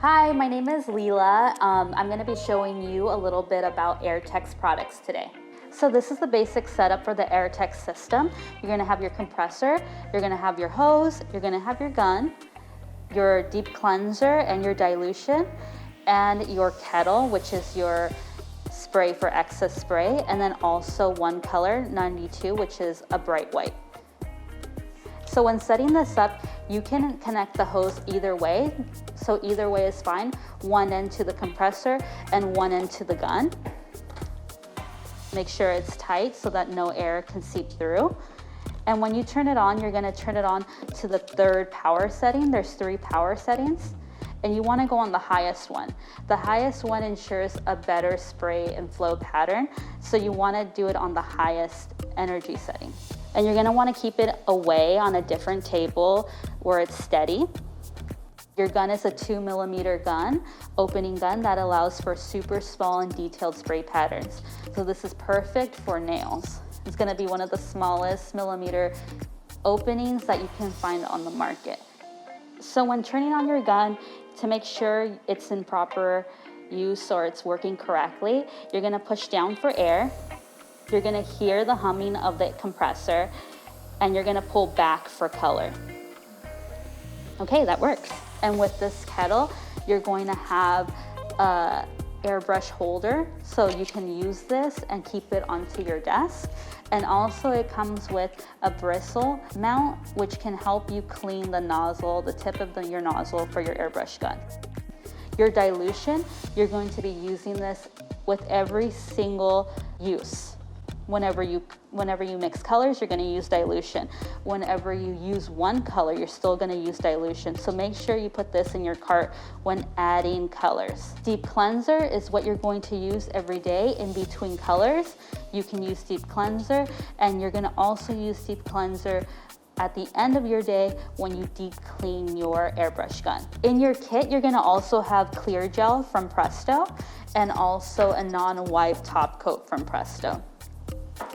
Hi, my name is Lila. I'm going to be showing you a little bit about AIRTEX products today. So this is the basic setup for the AIRTEX system. You're going to have your compressor, you're going to have your hose, you're going to have your gun, your deep cleanser and your dilution, and your kettle, which is your spray for excess spray, and then also one color, 92, which is a bright white. So when setting this up, you can connect the hose either way. So either way is fine. One end to the compressor and one end to the gun. Make sure it's tight so that no air can seep through. And when you turn it on, you're gonna turn it on to the third power setting. There's 3 power settings, and you wanna go on the highest one. The highest one ensures a better spray and flow pattern, so you wanna do it on the highest energy setting. And you're gonna wanna keep it away on a different table where it's steady. Your gun is a 2mm gun, opening gun that allows for super small and detailed spray patterns. So this is perfect for nails. It's gonna be one of the smallest millimeter openings that you can find on the market. So when turning on your gun, to make sure it's in proper use or it's working correctly, you're gonna push down for air. You're gonna hear the humming of the compressor, and you're gonna pull back for color. Okay, that works. And with this kettle, you're going to have a airbrush holder, so you can use this and keep it onto your desk. And also it comes with a bristle mount, which can help you clean the nozzle, the tip of your nozzle for your airbrush gun. Your dilution, you're going to be using this with every single use. Whenever you mix colors, you're gonna use dilution. Whenever you use one color, you're still gonna use dilution. So make sure you put this in your cart when adding colors. Deep cleanser is what you're going to use every day in between colors. You can use deep cleanser, and you're gonna also use deep cleanser at the end of your day when you deep clean your airbrush gun. In your kit, you're gonna also have clear gel from Presto and also a non-wipe top coat from Presto.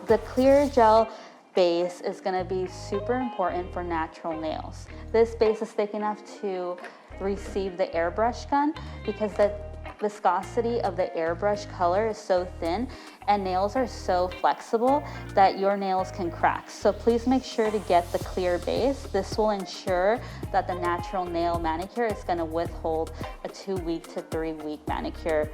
The clear gel base is gonna be super important for natural nails. This base is thick enough to receive the airbrush gun because the viscosity of the airbrush color is so thin and nails are so flexible that your nails can crack. So please make sure to get the clear base. This will ensure that the natural nail manicure is gonna withhold a 2-week to 3-week manicure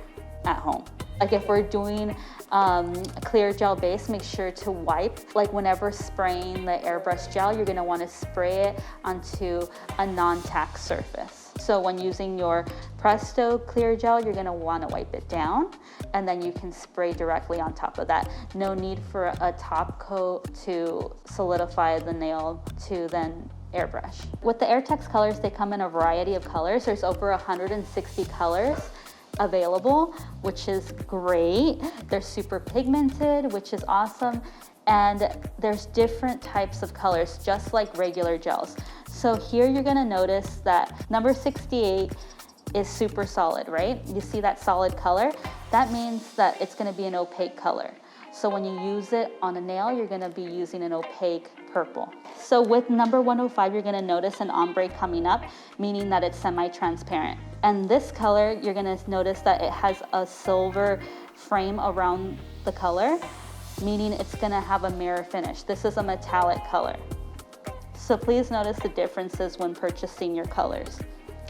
at home. Like if we're doing a clear gel base, make sure to wipe. Like whenever spraying the airbrush gel, you're gonna wanna spray it onto a non-tack surface. So when using your Presto clear gel, you're gonna wanna wipe it down, and then you can spray directly on top of that. No need for a top coat to solidify the nail to then airbrush. With the AIRTEX colors, they come in a variety of colors. There's over 160 colors available, which is great. They're super pigmented, which is awesome. And there's different types of colors, just like regular gels. So here you're gonna notice that number 68 is super solid, right? You see that solid color? That means that it's gonna be an opaque color. So when you use it on a nail, you're gonna be using an opaque purple. So with number 105, you're gonna notice an ombre coming up, meaning that it's semi-transparent. And this color, you're gonna notice that it has a silver frame around the color, meaning it's gonna have a mirror finish. This is a metallic color. So please notice the differences when purchasing your colors.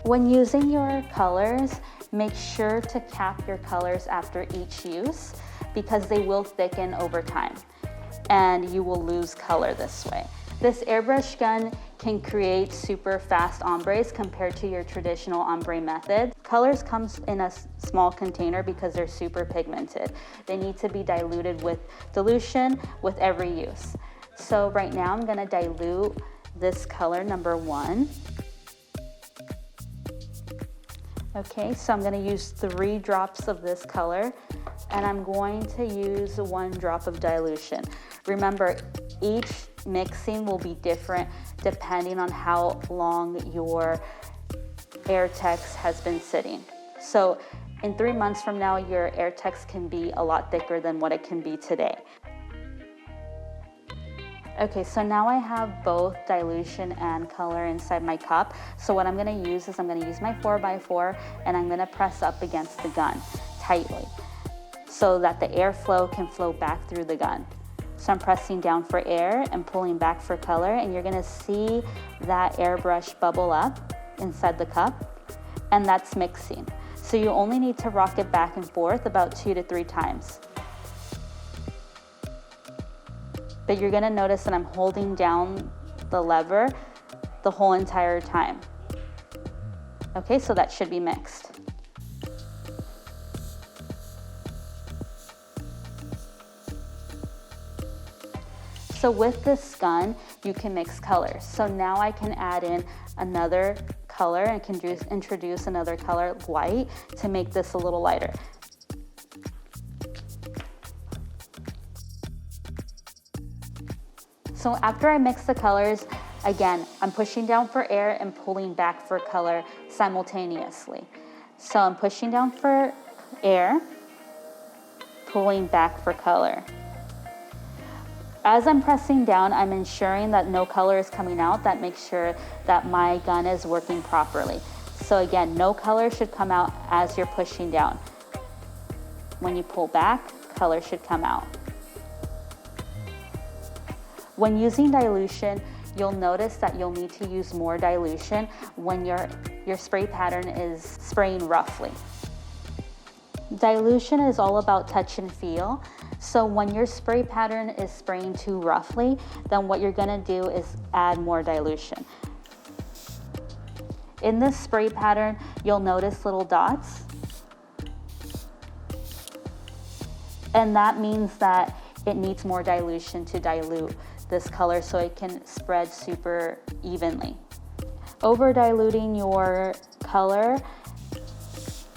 When using your colors, make sure to cap your colors after each use because they will thicken over time and you will lose color this way. This airbrush gun can create super fast ombres compared to your traditional ombre method. Colors comes in a small container because they're super pigmented. They need to be diluted with dilution with every use. So right now I'm gonna dilute this color, number 1. Okay, so I'm gonna use 3 drops of this color, and I'm going to use 1 drop of dilution. Remember, each mixing will be different depending on how long your AIRTEX has been sitting. So in 3 months from now, your AIRTEX can be a lot thicker than what it can be today. Okay, so now I have both dilution and color inside my cup. So what I'm gonna use is I'm gonna use my 4x4 and I'm gonna press up against the gun tightly so that the airflow can flow back through the gun. So I'm pressing down for air and pulling back for color, and you're gonna see that airbrush bubble up inside the cup, and that's mixing. So you only need to rock it back and forth about 2 to 3 times. But you're gonna notice that I'm holding down the lever the whole entire time. Okay, so that should be mixed. So with this gun, you can mix colors. So now I can add in another color and can just introduce another color, white, to make this a little lighter. So after I mix the colors, again, I'm pushing down for air and pulling back for color simultaneously. So I'm pushing down for air, pulling back for color. As I'm pressing down, I'm ensuring that no color is coming out. That makes sure that my gun is working properly. So again, no color should come out as you're pushing down. When you pull back, color should come out. When using dilution, you'll notice that you'll need to use more dilution when your spray pattern is spraying roughly. Dilution is all about touch and feel. So when your spray pattern is spraying too roughly, then what you're gonna do is add more dilution. In this spray pattern, you'll notice little dots. And that means that it needs more dilution to dilute this color so it can spread super evenly. Over diluting your color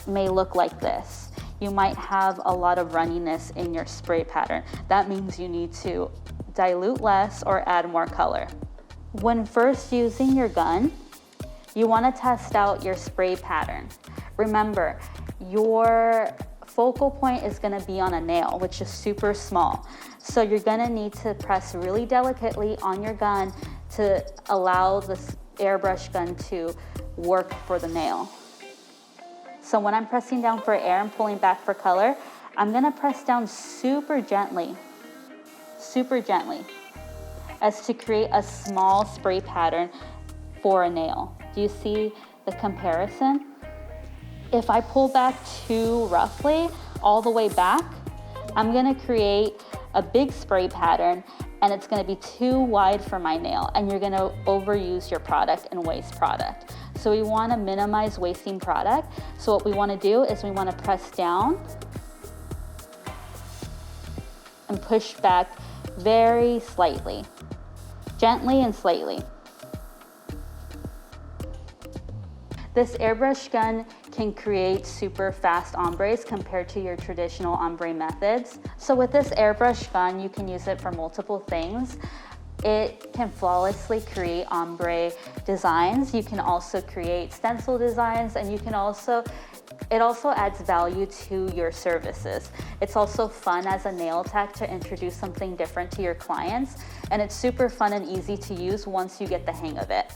may look like this. You might have a lot of runniness in your spray pattern. That means you need to dilute less or add more color. When first using your gun, you want to test out your spray pattern. Remember, your focal point is going to be on a nail, which is super small. So you're going to need to press really delicately on your gun to allow this airbrush gun to work for the nail. So when I'm pressing down for air and pulling back for color, I'm gonna press down super gently, as to create a small spray pattern for a nail. Do you see the comparison? If I pull back too roughly, all the way back, I'm gonna create a big spray pattern and it's gonna be too wide for my nail, and you're gonna overuse your product and waste product. So we wanna minimize wasting product. So what we wanna do is we wanna press down and push back very slightly, gently and slightly. This airbrush gun can create super fast ombres compared to your traditional ombre methods. So with this airbrush gun, you can use it for multiple things. It can flawlessly create ombre designs. You can also create stencil designs, and it also adds value to your services. It's also fun as a nail tech to introduce something different to your clients, and it's super fun and easy to use once you get the hang of it.